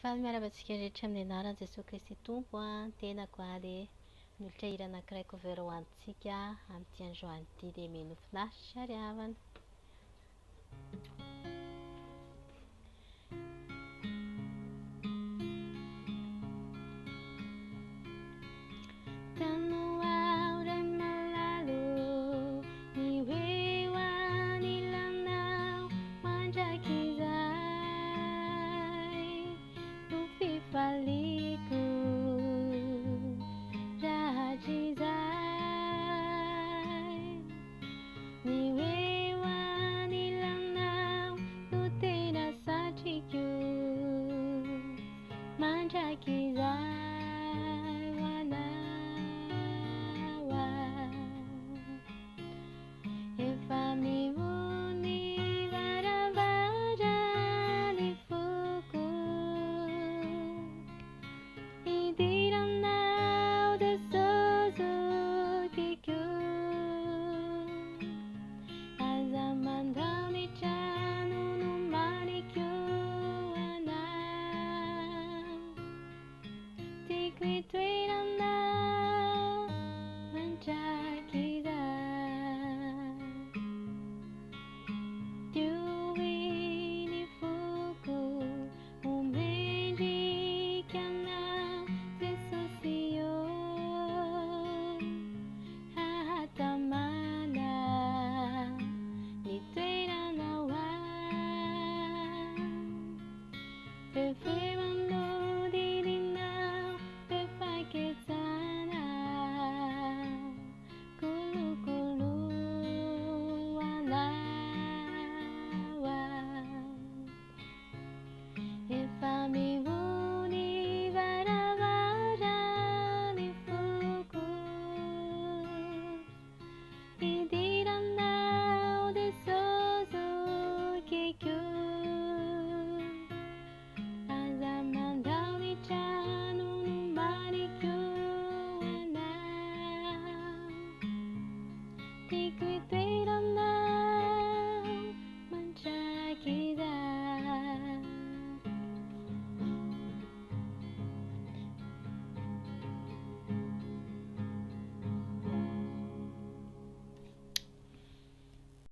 Faly miarahaba antsika rehetra amin'ny anaran'i Jesosy Kristy Tompo a. Tena goady nolotra hira anankiray cover ho antsika amin'ity androany ity dia mino finaritra ary havana. Tanoa iray malalo ny hoe ho any ilanao mandraky izay no fifaliko rahatry izay. Ny hoe ho any ilanao no tena satriko mandraky izay ho anao efa mihony varavara ny foko idiranao dia zozokiko aza mandao ny trano nomaniko anao tiako itoeranao mandraky izay. Diohy ny foko omendrika anao Jesosy io hahatamana ny toeranao any.